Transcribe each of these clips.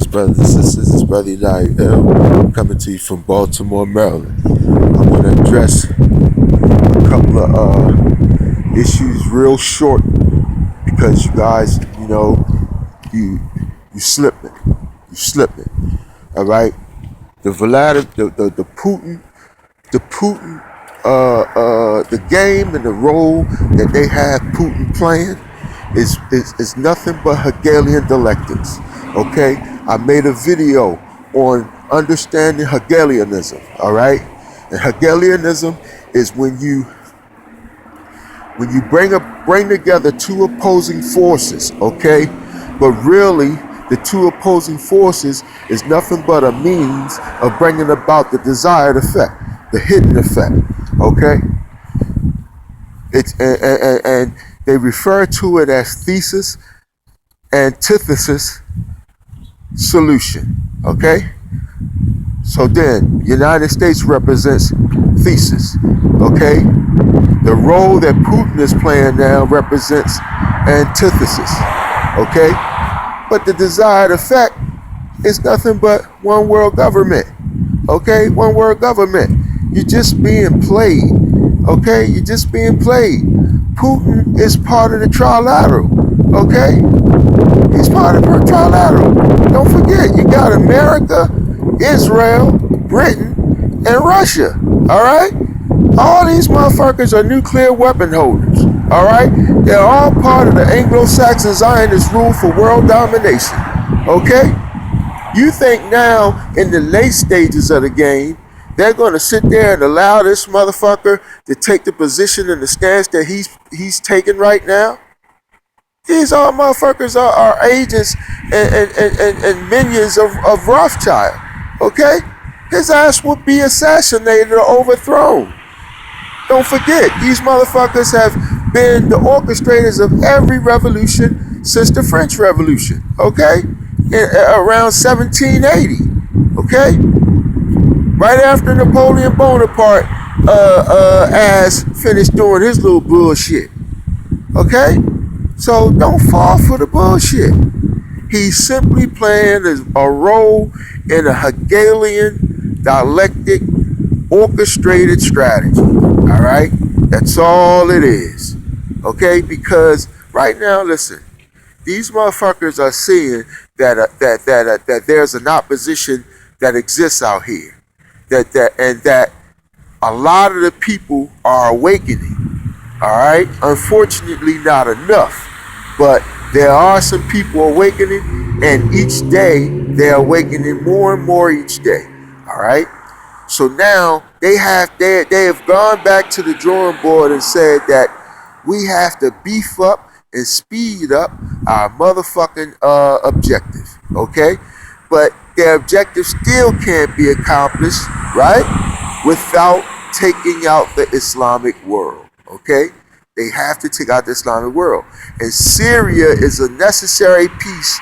brothers and sisters. This is Brother Elihu coming to you from Baltimore, Maryland. I want to address a couple of issues real short because you guys, you slipping. You slipping. All right? The Putin, the game and the role that they have Putin playing is nothing but Hegelian dialectics. Okay, I made a video on understanding Hegelianism. All right, and Hegelianism is when you bring together two opposing forces. Okay, but really the two opposing forces is nothing but a means of bringing about the desired effect, the hidden effect. Okay, it's and they refer to it as thesis, antithesis, solution. Okay, so then United States represents thesis. Okay, the role that Putin is playing now represents antithesis. Okay, but the desired effect is nothing but one world government. Okay, one world government. You're just being played. Okay, you're just being played. Putin is part of the trilateral. Okay, he's part of the trilateral. Don't forget, you got America, Israel, Britain, and Russia. All right, all these motherfuckers are nuclear weapon holders. All right, they're all part of the Anglo-Saxon Zionist rule for world domination. Okay, you think now in the late stages of the game they're going to sit there and allow this motherfucker to take the position and the stance that he's taking right now? These all motherfuckers are agents and minions of Rothschild. Okay? His ass would be assassinated or overthrown. Don't forget, these motherfuckers have been the orchestrators of every revolution since the French Revolution. Okay? Around 1780. Okay? Right after Napoleon Bonaparte ass finished doing his little bullshit. Okay? So don't fall for the bullshit. He's simply playing a role in a Hegelian dialectic orchestrated strategy. All right? That's all it is. Okay? Because right now, listen, these motherfuckers are seeing that there's an opposition that exists out here. That a lot of the people are awakening. All right, unfortunately, not enough, but there are some people awakening, and each day they're awakening more and more each day. All right, so now they have gone back to the drawing board and said that we have to beef up and speed up our motherfucking objective. Okay, but their objective still can't be accomplished, right, without taking out the Islamic world. Okay, they have to take out the Islamic world, and Syria is a necessary piece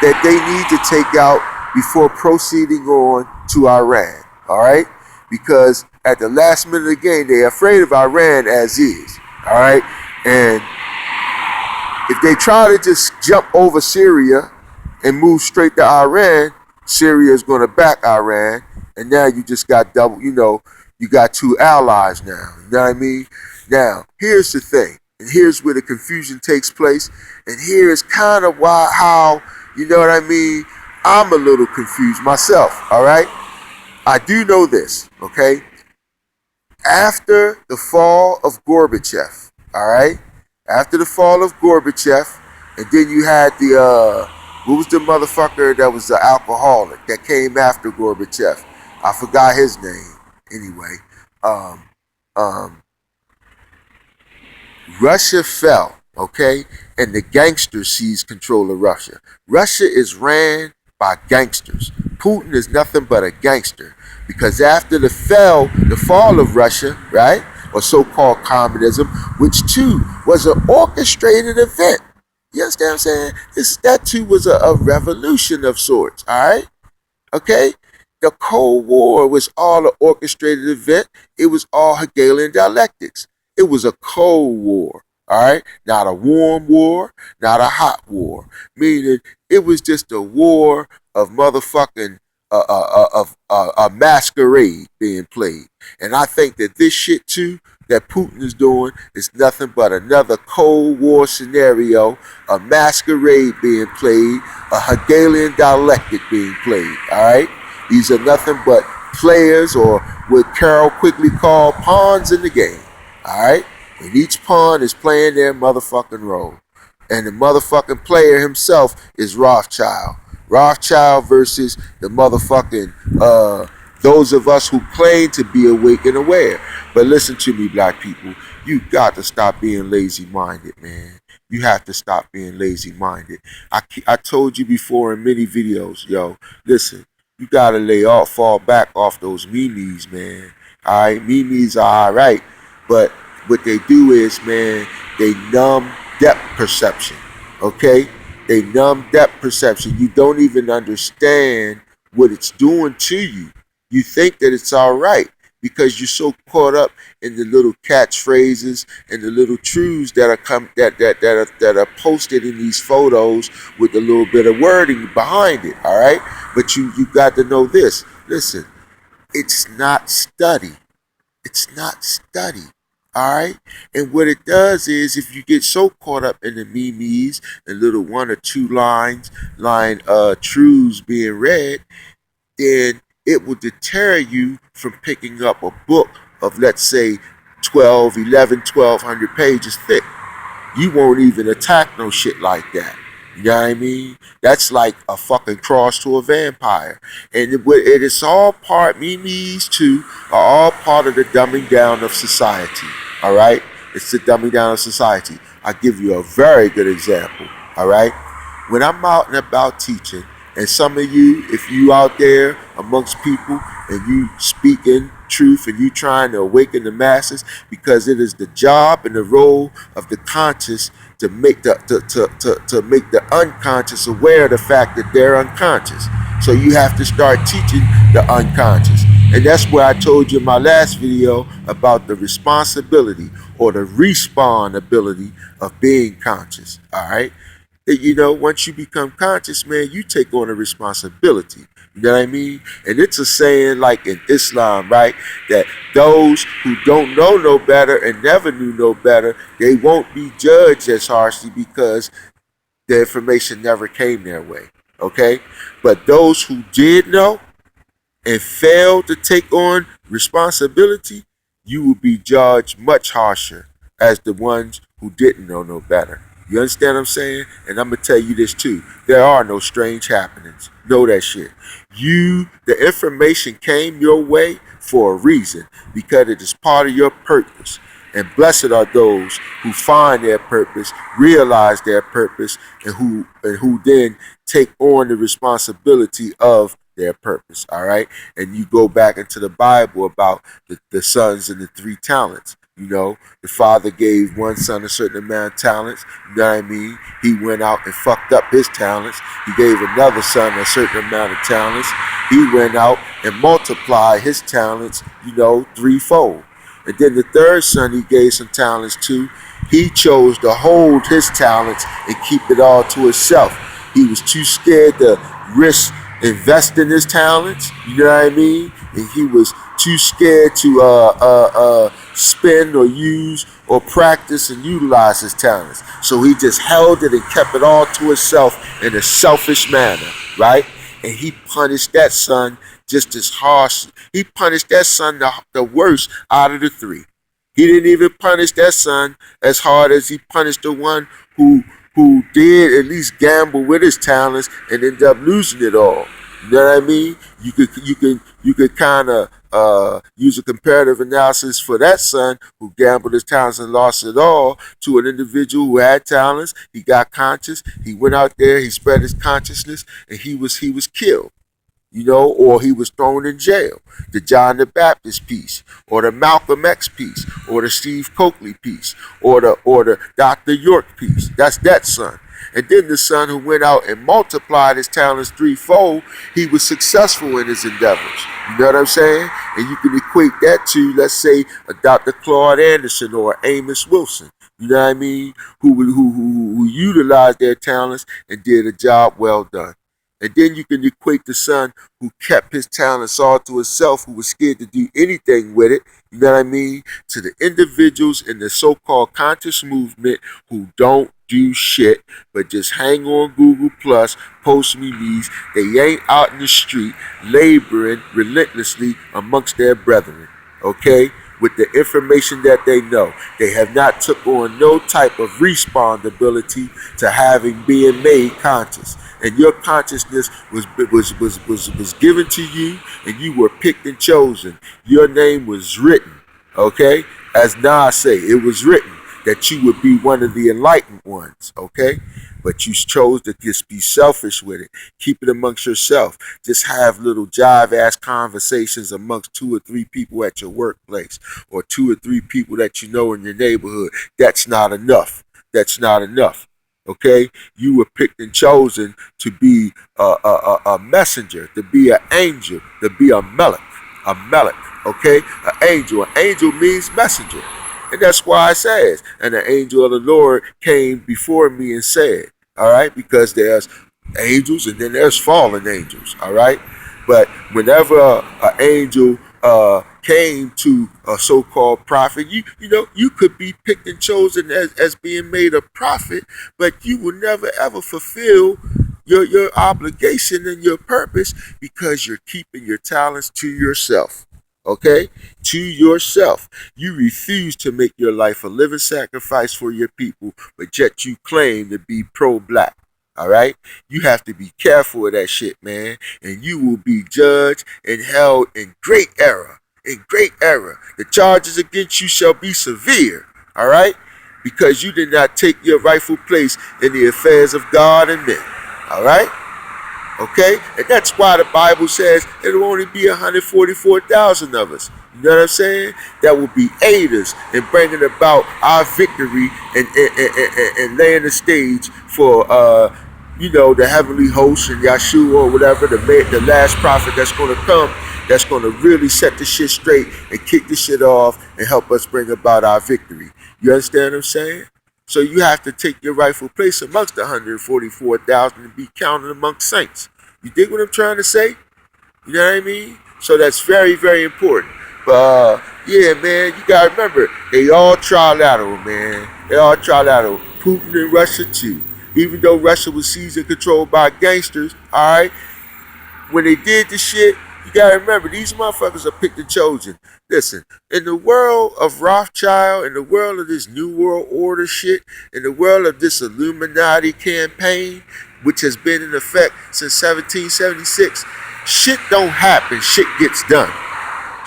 that they need to take out before proceeding on to Iran. All right, because at the last minute of the game, they're afraid of Iran as is. All right, and if they try to just jump over Syria and move straight to Iran, Syria is going to back Iran, and now you just got double. You got two allies now. You know what I mean? Now, here's the thing, and here's where the confusion takes place, and here's kind of how, you know what I mean, I'm a little confused myself, all right? I do know this, okay? After the fall of Gorbachev, all right? After the fall of Gorbachev, and then you had what was the motherfucker that was the alcoholic that came after Gorbachev? I forgot his name. Anyway, Russia fell, okay? And the gangsters seized control of Russia. Russia is ran by gangsters. Putin is nothing but a gangster. Because after the fall of Russia, right? Or so-called communism, which too was an orchestrated event. You understand what I'm saying? That too was a revolution of sorts, all right? Okay? The Cold War was all an orchestrated event. It was all Hegelian dialectics. It was a Cold War, All right, not a warm war, not a hot war. Meaning it was just a war of motherfucking a masquerade being played. And I think that this shit too that Putin is doing is nothing but another Cold War scenario, a masquerade being played, a Hegelian dialectic being played. All right, these are nothing but players, or what Carol quickly called pawns in the game. All right. And each pawn is playing their motherfucking role. And the motherfucking player himself is Rothschild. Rothschild versus the motherfucking, those of us who claim to be awake and aware. But listen to me, black people. You got to stop being lazy-minded, man. You have to stop being lazy-minded. I told you before in many videos, yo, listen, you got to fall back off those memes, man. All right, memes are all right, but what they do is, man, they numb depth perception, okay? They numb depth perception. You don't even understand what it's doing to you. You think that it's all right because you're so caught up in the little catchphrases and the little truths that are posted in these photos with a little bit of wording behind it, all right? But you got to know this. Listen, it's not study. It's not study. All right. And what it does is, if you get so caught up in the memes and little one or two line truths being read, then it will deter you from picking up a book of, let's say, 1,200 pages thick. You won't even attack no shit like that. You know what I mean? That's like a fucking cross to a vampire. And it is all part, memes too, are all part of the dumbing down of society. All right? It's the dumbing down of society. I'll give you a very good example. All right? When I'm out and about teaching, and some of you, if you out there amongst people and you speaking truth and you trying to awaken the masses, because it is the job and the role of the conscious to make to make the unconscious aware of the fact that they're unconscious. So you have to start teaching the unconscious. And that's where I told you in my last video about the responsibility or the respawn ability of being conscious. All right. You know, once you become conscious, man, you take on a responsibility. You know what I mean? And it's a saying like in Islam, right? That those who don't know no better and never knew no better, they won't be judged as harshly because the information never came their way. Okay? But those who did know and failed to take on responsibility, you will be judged much harsher as the ones who didn't know no better. You understand what I'm saying? And I'm going to tell you this too. There are no strange happenings. Know that shit. The information came your way for a reason, because it is part of your purpose. And blessed are those who find their purpose, realize their purpose, and who then take on the responsibility of their purpose. All right. And you go back into the Bible about the sons and the 3 talents. You know, the father gave one son a certain amount of talents. You know what I mean? He went out and fucked up his talents. He gave another son a certain amount of talents. He went out and multiplied his talents, you know, 3-fold. And then the third son he gave some talents to. He chose to hold his talents and keep it all to himself. He was too scared to risk investing his talents. You know what I mean? And he was too scared to spend or use or practice and utilize his talents. So he just held it and kept it all to himself in a selfish manner, right? And he punished that son just as harsh. He punished that son the worst out of the 3. He didn't even punish that son as hard as he punished the one who did at least gamble with his talents and ended up losing it all. You know what I mean? You could kind of use a comparative analysis for that son who gambled his talents and lost it all, to an individual who had talents. He got conscious. He went out there. He spread his consciousness, and he was killed. You know, or he was thrown in jail. The John the Baptist piece, or the Malcolm X piece, or the Steve Coakley piece, or the Dr. York piece. That's that son. And then the son who went out and multiplied his talents 3-fold, he was successful in his endeavors. You know what I'm saying? And you can equate that to, let's say, a Dr. Claude Anderson or Amos Wilson. you know what I mean, who utilized their talents and did a job well done. And then you can equate the son who kept his talents all to himself, who was scared to do anything with it, you know what I mean, to the individuals in the so-called conscious movement who don't do shit but just hang on Google Plus, post memes. They ain't out in the street laboring relentlessly amongst their brethren, okay? With the information that they know. They have not took on no type of responsibility to having being made conscious. And your consciousness was given to you, and you were picked and chosen. Your name was written, okay? As Nas say, it was written that you would be one of the enlightened ones, okay? But you chose to just be selfish with it. Keep it amongst yourself. Just have little jive-ass conversations amongst 2 or 3 people at your workplace or 2 or 3 people that you know in your neighborhood. That's not enough. That's not enough. Okay? You were picked and chosen to be a messenger, to be an angel, to be a melech. A melech, okay? An angel. An angel means messenger. And that's why it says, and the angel of the Lord came before me and said, all right, because there's angels and then there's fallen angels, all right? But whenever an angel came to a so-called prophet, you know, you could be picked and chosen as being made a prophet, but you will never ever fulfill your obligation and your purpose because you're keeping your talents to yourself. Okay? To yourself. You refuse to make your life a living sacrifice for your people, but yet you claim to be pro-black. All right? You have to be careful of that shit, man. And you will be judged and held in great error. In great error. The charges against you shall be severe. All right? Because you did not take your rightful place in the affairs of God and men. All right? Okay? And that's why the Bible says it'll only be 144,000 of us. You know what I'm saying? That will be aiders in bringing about our victory and laying the stage for, you know, the heavenly host and Yahshua or whatever, the last prophet that's going to come, that's going to really set the shit straight and kick the shit off and help us bring about our victory. You understand what I'm saying? So you have to take your rightful place amongst the 144,000 and be counted amongst saints. You dig what I'm trying to say? You know what I mean? So that's very, very important. But yeah, man, you gotta remember, they all trilateral, man. They all trilateral. Putin and Russia too. Even though Russia was seized and controlled by gangsters, alright? When they did the shit, you gotta remember, these motherfuckers are picked and chosen. Listen, in the world of Rothschild, in the world of this New World Order shit, in the world of this Illuminati campaign, which has been in effect since 1776, shit don't happen, shit gets done.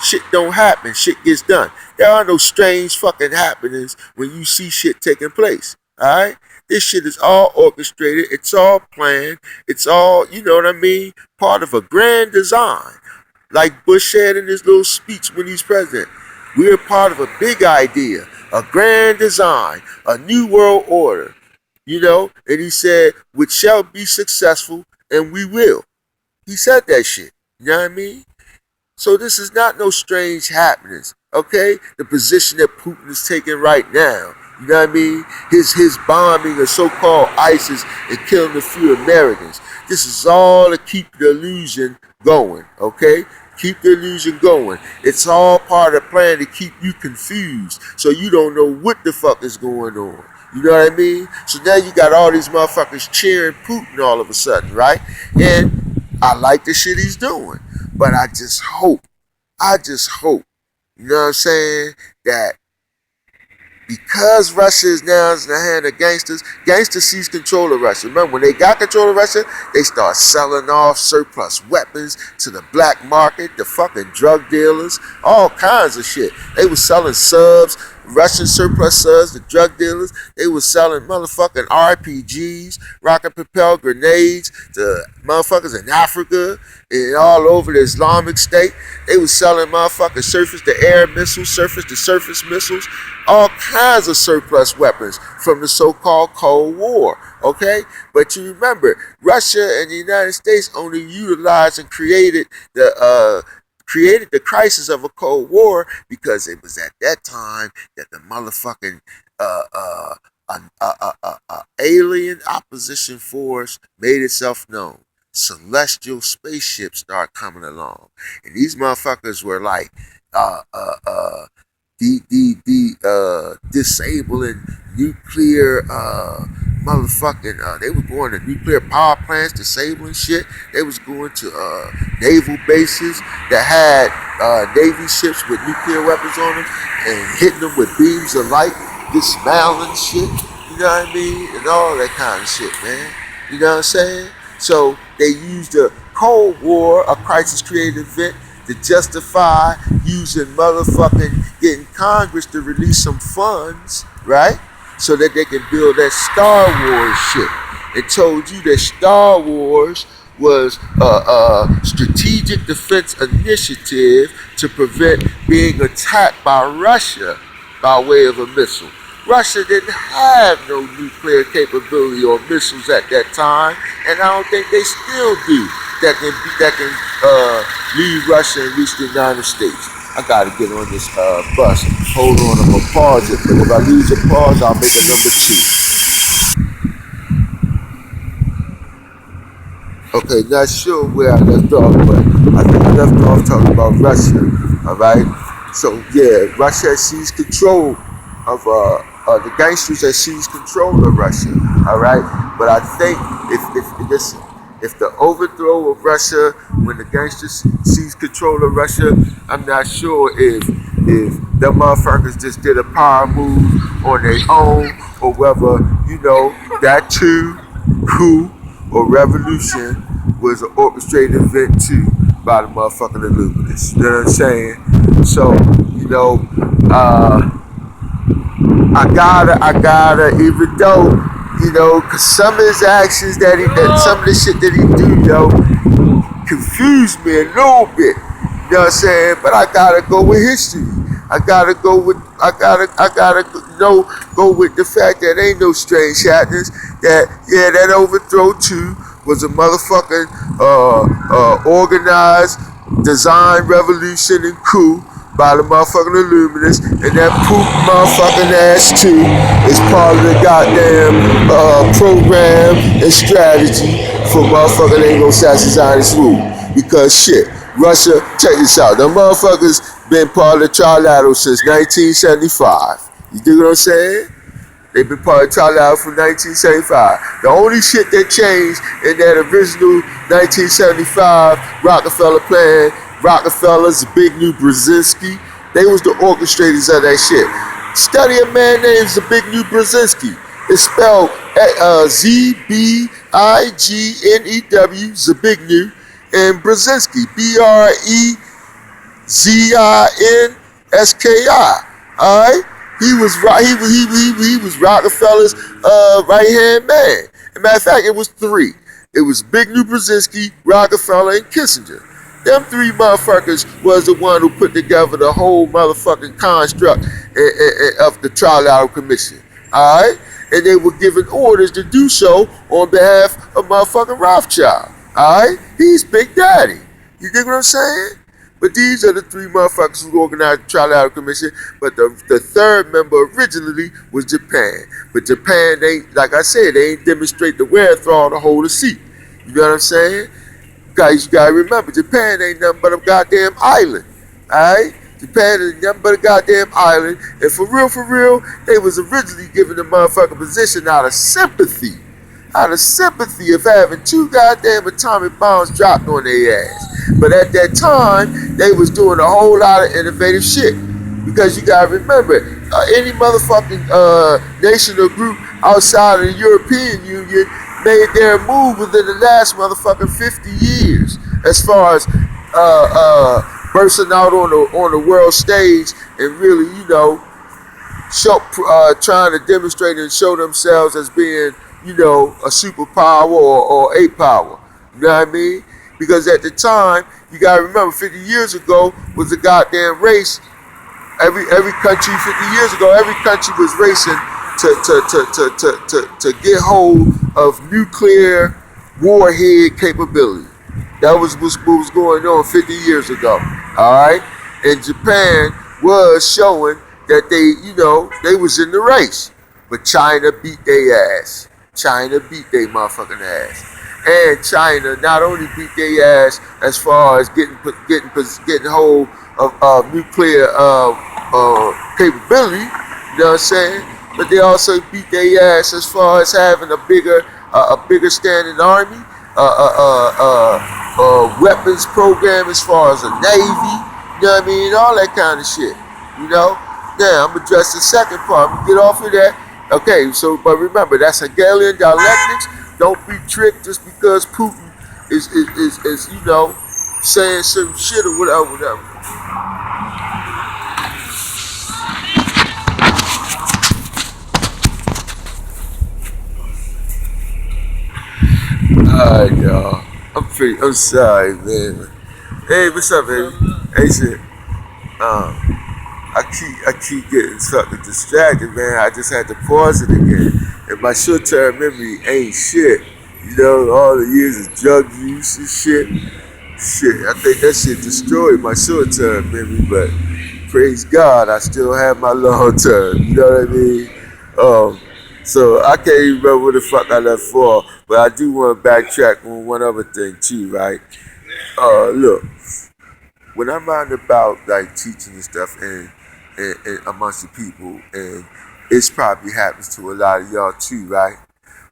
Shit don't happen, shit gets done. There are no strange fucking happenings when you see shit taking place. Alright? This shit is all orchestrated, it's all planned, it's all, you know what I mean, part of a grand design. Like Bush said in his little speech when he's president, we're part of a big idea, a grand design, a new world order. You know, and he said, which shall be successful, and we will. He said that shit. You know what I mean? So this is not no strange happenings, okay? The position that Putin is taking right now, you know what I mean? His bombing of so-called ISIS and killing a few Americans. This is all to keep the illusion going, okay? Keep the illusion going. It's all part of the plan to keep you confused so you don't know what the fuck is going on. You know what I mean? So now you got all these motherfuckers cheering Putin all of a sudden, right? And I like the shit he's doing. But I just hope, you know what I'm saying, that because Russia is now in the hand of gangsters, gangsters seize control of Russia. Remember, when they got control of Russia, they start selling off surplus weapons to the black market, the fucking drug dealers, all kinds of shit. They were selling subs, Russian surplus subs to drug dealers. They were selling motherfucking RPGs, rocket propelled grenades to motherfuckers in Africa and all over the Islamic State. They were selling motherfucking surface-to-air missiles, surface-to-surface missiles, all kinds of surplus weapons from the so-called Cold War, okay? But you remember, Russia and the United States only utilized and created the crisis of a Cold War because it was at that time that the motherfucking uh, uh, alien opposition force made itself known. Celestial spaceships start coming along, and these motherfuckers were like uh, uh, uh, disabling nuclear motherfucking. They were going to nuclear power plants, disabling shit. They was going to naval bases that had navy ships with nuclear weapons on them and hitting them with beams of light, dismantling shit. You know what I mean? And all that kind of shit, man. You know what I'm saying? So they used the Cold War, a crisis-created event, to justify using motherfucking getting Congress to release some funds, right? So that they can build that Star Wars shit. It told you that Star Wars was a strategic defense initiative to prevent being attacked by Russia by way of a missile. Russia didn't have no nuclear capability or missiles at that time, and I don't think they still do. That can leave Russia and reach the United States. I gotta get on this bus. Hold on, I'm gonna pause it, but if I lose a pause, I'll make a number 2. Okay, not sure where I left off, but I think I left off talking about Russia. All right. So yeah, Russia has seized control of the gangsters that seized control of Russia. All right. But I think if the overthrow of Russia, when the gangsters seized control of Russia, I'm not sure if the motherfuckers just did a power move on their own, or whether that too coup or revolution was an orchestrated event too by the motherfucking Illuminists. You know what I'm saying? So, I gotta, even though, cause some of his actions some of the shit that he do, confused me a little bit. You know what I'm saying? But I gotta go with history. I gotta go with the fact that ain't no strange happenings. That overthrow too was a motherfucking organized, designed revolution and coup by the motherfucking Illuminists, and that poop motherfucking ass too is part of the goddamn program and strategy for motherfucking Anglo-Saxon Zionist rule. Because shit, Russia, check this out, the motherfuckers been part of the trilateral since 1975. You dig what I'm saying? They've been part of trilateral from 1975. The only shit that changed in that original 1975 Rockefeller plan, Rockefeller's Zbigniew Brzezinski, they was the orchestrators of that shit. Study a man named Zbigniew Brzezinski. It's spelled Zbigniew, Zbigniew, and Brzezinski, Brezinski. All right, he was Rockefeller's right hand man. As a matter of fact, it was 3. It was Zbigniew Brzezinski, Rockefeller, and Kissinger. Them 3 motherfuckers was the one who put together the whole motherfucking construct of the Trilateral Commission. All right, and they were given orders to do so on behalf of motherfucking Rothschild. All right, he's Big Daddy. You dig what I'm saying? But these are the 3 motherfuckers who organized the Trilateral Commission. But the third member originally was Japan. But Japan, like I said, they ain't demonstrate the wherewithal to hold a seat. You know what I'm saying? Guys, you gotta remember, Japan ain't nothing but a goddamn island. Alright? Japan is nothing but a goddamn island. And for real, they was originally given the motherfucking position out of sympathy. Out of sympathy of having 2 goddamn atomic bombs dropped on their ass. But at that time, they was doing a whole lot of innovative shit. Because you gotta remember, any motherfucking nation or group outside of the European Union made their move within the last motherfucking 50 years. As far as bursting out on the world stage and really, trying to demonstrate and show themselves as being, a superpower or a power. You know what I mean? Because at the time, you gotta remember, 50 years ago was a goddamn race. Every country 50 years ago, every country was racing to get hold of nuclear warhead capability. That was what was going on 50 years ago. All right, and Japan was showing that they was in the race. But China beat their ass. China beat their motherfucking ass. And China not only beat their ass as far as getting hold of nuclear capability, you know what I'm saying? But they also beat their ass as far as having a bigger standing army, weapons program as far as a navy, you know what I mean? All that kind of shit, you know? Now, I'm gonna address the second part. I'm gonna get off of that. Okay, so, but remember, that's Hegelian dialectics. Don't be tricked just because Putin is saying certain shit or whatever. Alright, y'all. I'm sorry, man. Hey, what's up, baby? Hey, shit. I keep getting fucking distracted, man. I just had to pause it again. And my short-term memory ain't shit. You know, all the years of drug use and shit. Shit, I think that shit destroyed my short-term memory, but praise God, I still have my long-term. You know what I mean? So I can't even remember where the fuck I left for, but I do want to backtrack on one other thing too, right? Look, when I'm out and about like teaching and stuff and amongst the people, and it's probably happens to a lot of y'all too, right?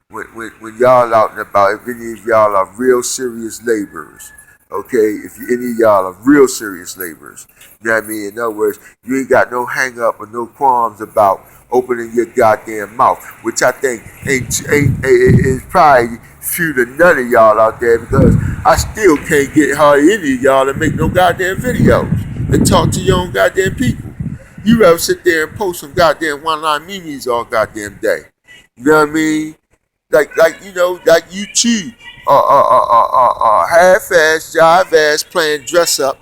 When y'all out and about, if any of y'all are real serious laborers, okay, if any of y'all are real serious laborers, you know what I mean? In other words, you ain't got no hang up or no qualms about opening your goddamn mouth, which I think is probably few to none of y'all out there, because I still can't get hardly any of y'all to make no goddamn videos and talk to your own goddamn people. You rather sit there and post some goddamn one-line memes all goddamn day. You know what I mean? Like you too half-ass, jive-ass playing dress-up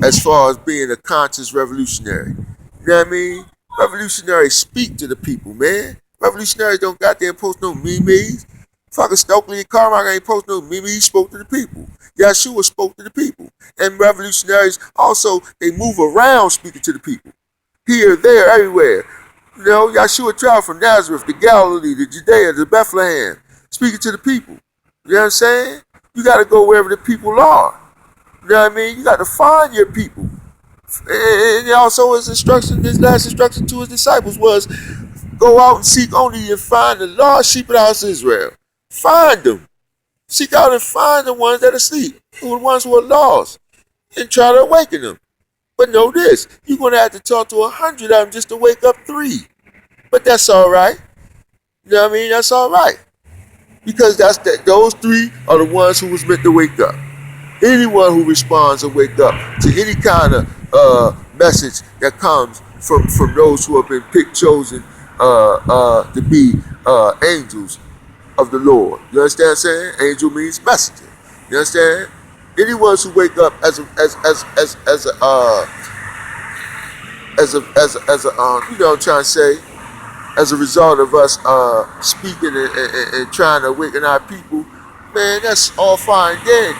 as far as being a conscious revolutionary. You know what I mean? Revolutionaries speak to the people, man. Revolutionaries don't goddamn post no memes. Fucking Stokely and Carmichael ain't post no memes. He spoke to the people. Yeshua spoke to the people. And revolutionaries also, they move around speaking to the people. Here, there, everywhere. You know, Yeshua traveled from Nazareth to Galilee to Judea to Bethlehem, speaking to the people. You know what I'm saying? You got to go wherever the people are. You know what I mean? You got to find your people. And also his last instruction to his disciples was, go out and seek only and find the lost sheep of the house of Israel. Find them. Seek out and find the ones that are asleep, the ones who are lost, and try to awaken them. But know this, you're going to have to talk to 100 of them just to wake up 3. But that's all right. You know what I mean? That's all right. Because those 3 are the ones who was meant to wake up. Anyone who responds and wake up to any kind of message that comes from those who have been chosen to be angels of the Lord. You understand what I'm saying? Angel means messenger. You understand? Anyone who wake up as a you know what I'm trying to say, as a result of us speaking and trying to awaken our people, man, that's all fine and dandy.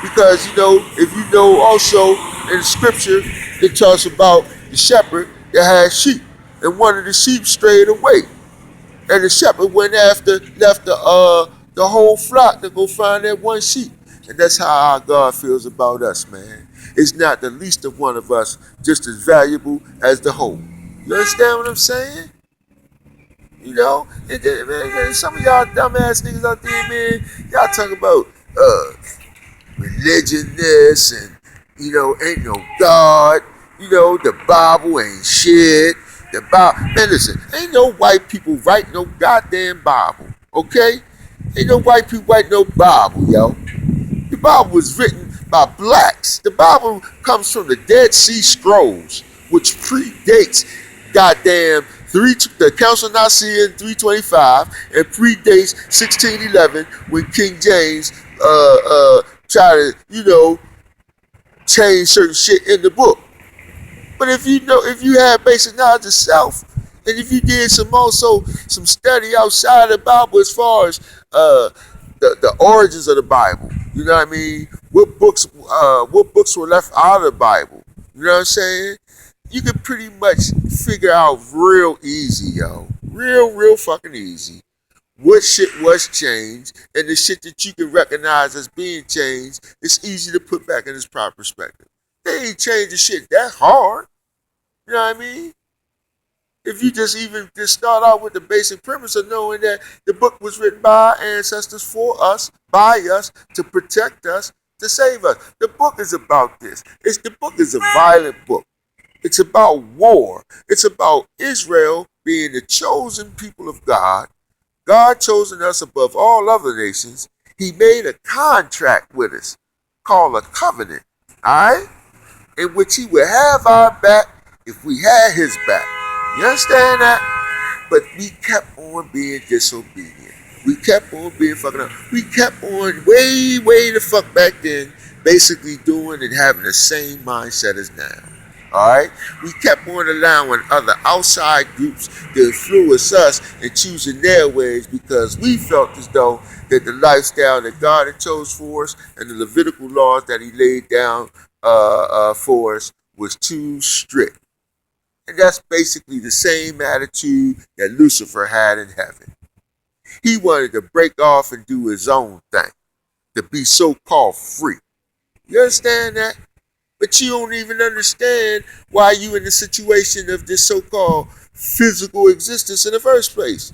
Because, you know, if you know also in the scripture, it talks about the shepherd that had sheep. And one of the sheep strayed away. And the shepherd left the whole flock to go find that one sheep. And that's how our God feels about us, man. It's not the least of one of us just as valuable as the whole. You understand what I'm saying? You know? And then, man, some of y'all dumbass niggas out there, man, y'all talk about religion this and, you know, ain't no God. You know, the Bible ain't shit. The Bible, man, listen, ain't no white people write no goddamn Bible, okay? Ain't no white people write no Bible, yo. The Bible was written by blacks. The Bible comes from the Dead Sea Scrolls, which predates goddamn the Council of Nicaea in 325 and predates 1611 when King James tried to, you know, change certain shit in the book. But if you had basic knowledge of self, and if you did some study outside of the Bible as far as the origins of the Bible, you know what I mean? What books were left out of the Bible? You know what I'm saying? You could pretty much figure out real easy, yo. Real fucking easy. What shit was changed, and the shit that you can recognize as being changed, it's easy to put back in its proper perspective. They ain't changed the shit that hard. You know what I mean? If you just start out with the basic premise of knowing that the book was written by our ancestors for us, by us, to protect us, to save us. The book is about this. The book is a violent book. It's about war. It's about Israel being the chosen people of God. God chosen us above all other nations. He made a contract with us called a covenant, all right? In which he would have our back if we had his back. You understand that? But we kept on being disobedient. We kept on being fucking up. We kept on way the fuck back then, basically doing and having the same mindset as now. Alright? We kept on allowing other outside groups to influence us and choosing their ways because we felt as though that the lifestyle that God had chose for us and the Levitical laws that he laid down for us was too strict. And that's basically the same attitude that Lucifer had in heaven. He wanted to break off and do his own thing, to be so-called free. You understand that? But you don't even understand why you in the situation of this so-called physical existence in the first place.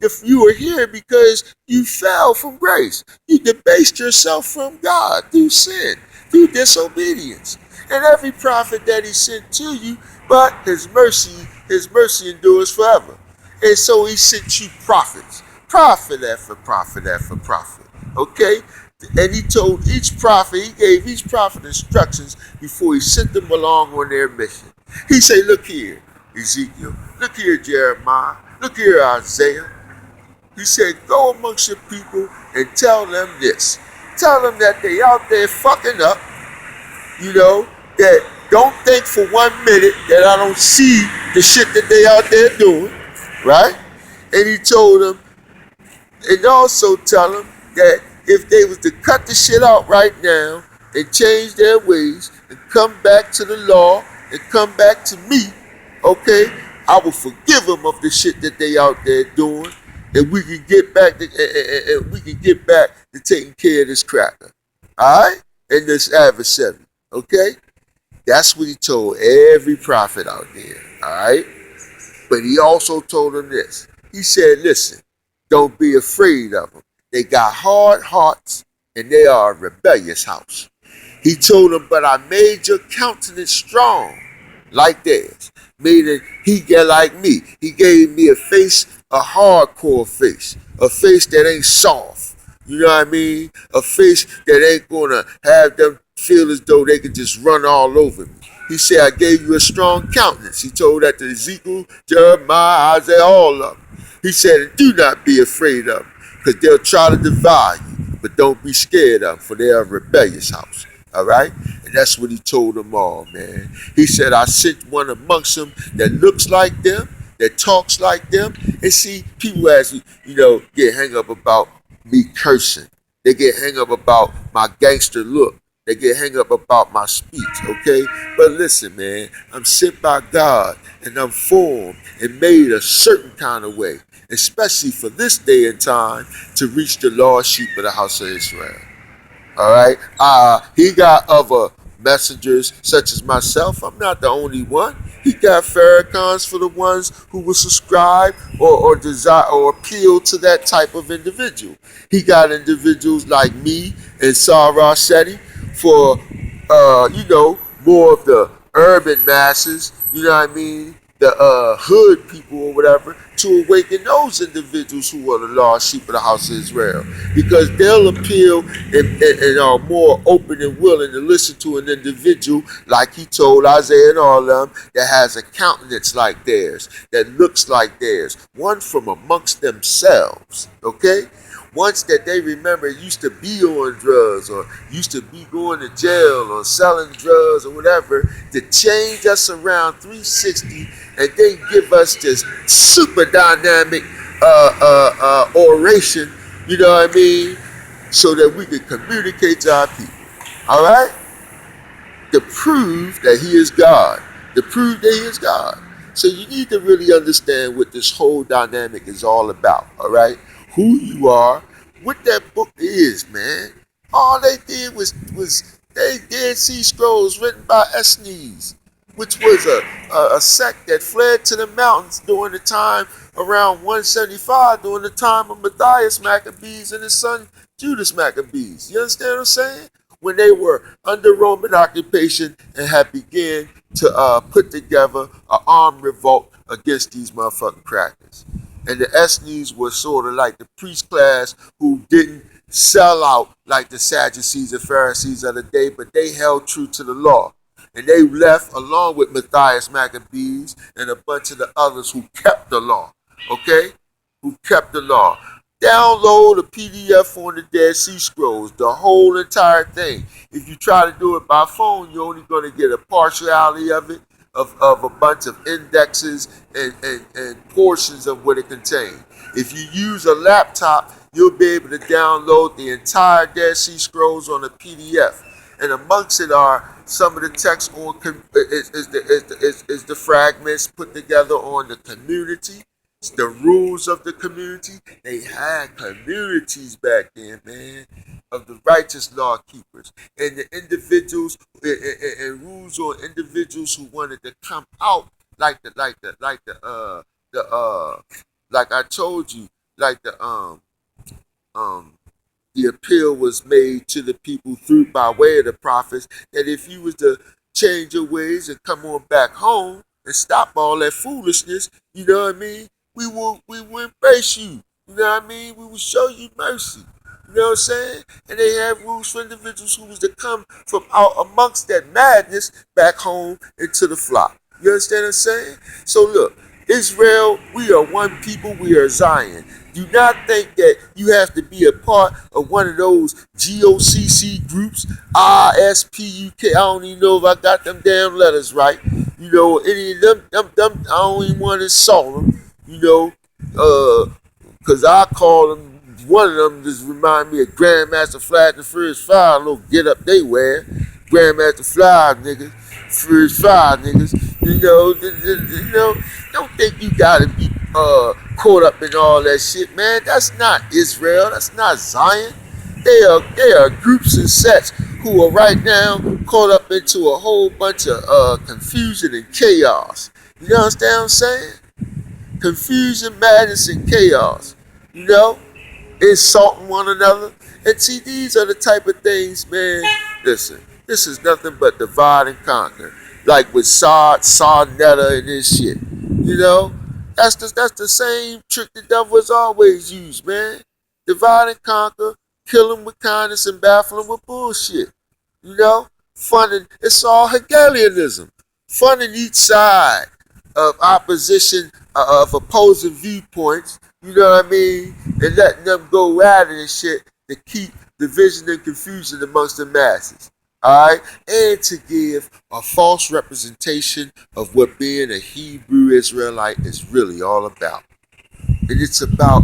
If you were here because you fell from grace, you debased yourself from God through sin, through disobedience. And every prophet that he sent to you, but his mercy endures forever. And so he sent you prophets, prophet after prophet after prophet. Okay? And he told each prophet, he gave each prophet instructions before he sent them along on their mission. He said, look here, Ezekiel, look here, Jeremiah, look here, Isaiah. He said, go amongst your people and tell them this. Tell them that they out there fucking up, you know, that don't think for 1 minute that I don't see the shit that they out there doing, right? And he told them, and also tell them that if they was to cut the shit out right now and change their ways and come back to the law and come back to me, okay, I will forgive them of the shit that they out there doing, and we can get back to taking care of this cracker, all right, and this adversary, okay. That's what he told every prophet out there, all right. But he also told them this. He said, listen, don't be afraid of them. They got hard hearts, and they are a rebellious house. He told them, but I made your countenance strong, like theirs. Meaning, he get like me. He gave me a face, a hardcore face. A face that ain't soft. You know what I mean? A face that ain't gonna have them feel as though they could just run all over me. He said, I gave you a strong countenance. He told that to Ezekiel, Jeremiah, Isaiah, all of them. He said, do not be afraid of them, because they'll try to devour you, but don't be scared of them, for they're a rebellious house. All right? And that's what he told them all, man. He said, I sent one amongst them that looks like them, that talks like them. And see, people actually, get hung up about me cursing. They get hung up about my gangster look. They get hung up about my speech, okay? But listen, man, I'm sent by God, and I'm formed and made a certain kind of way, especially for this day and time, to reach the lost sheep of the house of Israel. All right? He got other messengers such as myself. I'm not the only one. He got Farrakhan's for the ones who will subscribe or desire or appeal to that type of individual. He got individuals like me and Sarah Shetty for, more of the urban masses, you know what I mean? The hood people or whatever, to awaken those individuals who are the lost sheep of the house of Israel. Because they'll appeal and are more open and willing to listen to an individual, like he told Isaiah and all of them, that has a countenance like theirs, that looks like theirs, one from amongst themselves, okay? Once that they remember used to be on drugs or used to be going to jail or selling drugs or whatever, to change us around 360 and then give us this super dynamic oration, you know what I mean, so that we can communicate to our people, all right? To prove that he is God. To prove that he is God. So you need to really understand what this whole dynamic is all about, all right? Who you are, what that book is, man. All they did was they Dead Sea Scrolls written by Essenes, which was a sect that fled to the mountains during the time around 175, during the time of Matthias Maccabees and his son Judas Maccabees. You understand what I'm saying? When they were under Roman occupation and had began to put together an armed revolt against these motherfucking crackers. And the Essenes were sort of like the priest class who didn't sell out like the Sadducees and Pharisees of the day, but they held true to the law. And they left along with Matthias Maccabees and a bunch of the others who kept the law. Okay? Who kept the law. Download a PDF on the Dead Sea Scrolls, the whole entire thing. If you try to do it by phone, you're only going to get a partiality of it, of a bunch of indexes and portions of what it contains. If you use a laptop, you'll be able to download the entire Dead Sea Scrolls on a PDF. And amongst it are some of the text on is the fragments put together on the community, the rules of the community. They had communities back then, man, of the righteous law keepers and the individuals and rules on individuals who wanted to come out like I told you, like the appeal was made to the people through by way of the prophets that if you was to change your ways and come on back home and stop all that foolishness, you know what I mean? We will embrace you. You know what I mean? We will show you mercy. You know what I'm saying? And they have rules for individuals who was to come from out amongst that madness back home into the flock. You understand what I'm saying? So look, Israel, we are one people, we are Zion. Do not think that you have to be a part of one of those GOCC groups, RSPUK. I don't even know if I got them damn letters right. You know, any of them I don't even want to insult them. You know, because I call them, one of them just remind me of Grandmaster Flash and Furious 5, little get up they wear. Grandmaster Fly niggas, Furious 5 niggas. You know, don't think you gotta be caught up in all that shit, man. That's not Israel. That's not Zion. They are groups and sets who are right now caught up into a whole bunch of confusion and chaos. You understand what I'm saying? Confusion, madness, and chaos. You know? Insulting one another. And see, these are the type of things, man. Listen, this is nothing but divide and conquer. Like with Sarnetta and this shit. You know? That's the same trick the devil has always used, man. Divide and conquer, kill him with kindness and baffle him with bullshit. You know? Funding, it's all hegellianism. Funding each side of opposition, of opposing viewpoints, you know what I mean? And letting them go at it and shit to keep division and confusion amongst the masses. Alright? And to give a false representation of what being a Hebrew Israelite is really all about. And it's about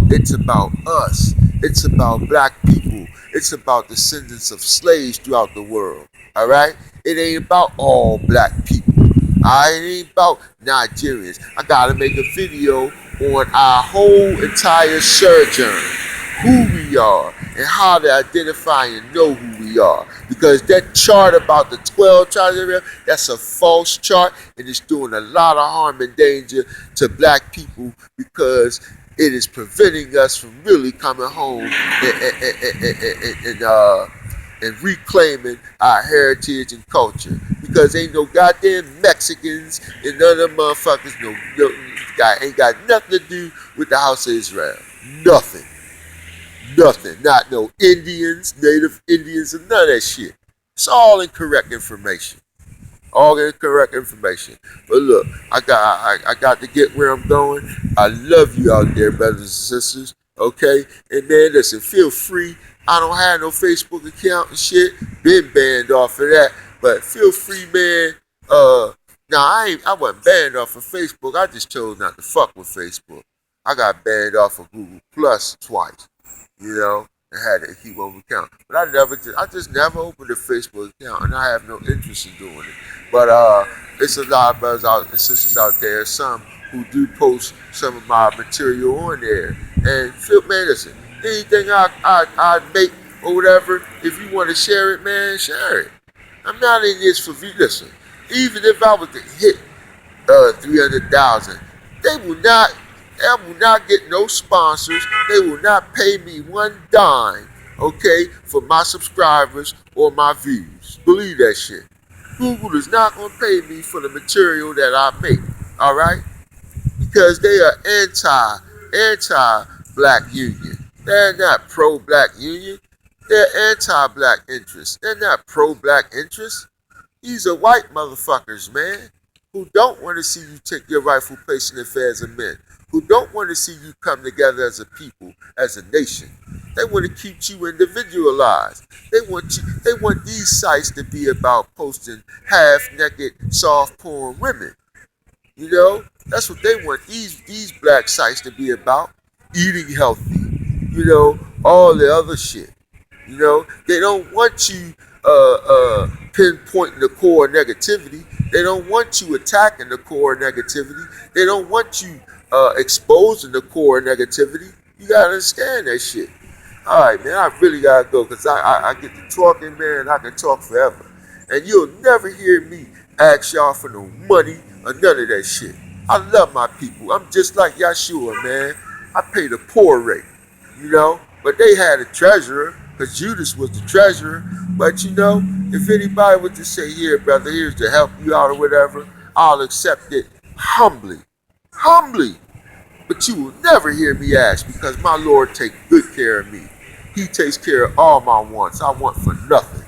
us. It's about black people. It's about descendants of slaves throughout the world. Alright? It ain't about all black people. It ain't about Nigerians. I gotta make a video on our whole entire sojourn, who we are, and how to identify and know who we are. Because that chart about the 12 tribes of Israel, that's a false chart, and it's doing a lot of harm and danger to black people because it is preventing us from really coming home and reclaiming our heritage and culture. Because ain't no goddamn Mexicans and none of them motherfuckers ain't got nothing to do with the house of Israel. Nothing. Nothing. Not no Indians, native Indians, and none of that shit. It's all incorrect information. All incorrect information. But look, I got to get where I'm going. I love you out there, brothers and sisters. Okay? And man, listen, feel free. I don't have no Facebook account and shit. Been banned off of that. But feel free, man. I wasn't banned off of Facebook. I just chose not to fuck with Facebook. I got banned off of Google Plus twice. You know, and had to keep on account. But I just never opened a Facebook account, and I have no interest in doing it. But it's a lot of brothers out and sisters out there, some who do post some of my material on there. And feel, man, listen, anything I make or whatever, if you want to share it, man, share it. I'm not in this for view. Listen, even if I was to hit 300,000, they will not. I will not get no sponsors. They will not pay me one dime, okay, for my subscribers or my views. Believe that shit. Google is not gonna pay me for the material that I make. All right, because they are anti-black union. They're not pro-black union. They're anti-black interests. They're not pro-black interests. These are white motherfuckers, man, who don't want to see you take your rightful place in the affairs of men, who don't want to see you come together as a people, as a nation. They want to keep you individualized. They want these sites to be about posting half-naked, soft porn women. You know, that's what they want these black sites to be about. Eating healthy, you know, all the other shit. You know, they don't want you pinpointing the core negativity. They don't want you attacking the core negativity. They don't want you exposing the core negativity. You gotta understand that shit. All right, man, I really gotta go because I get to talking, man. I can talk forever, and you'll never hear me ask y'all for no money or none of that shit. I love my people. I'm just like Yahshua, man. I pay the poor rate, you know. But they had a treasurer, because Judas was the treasurer. But you know, if anybody would just say, here, brother, here's to help you out or whatever, I'll accept it humbly. Humbly. But you will never hear me ask, because my Lord takes good care of me. He takes care of all my wants. I want for nothing.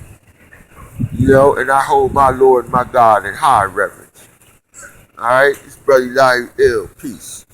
You know, and I hold my Lord and my God in high reverence. All right? This brother Elihu ill. Peace.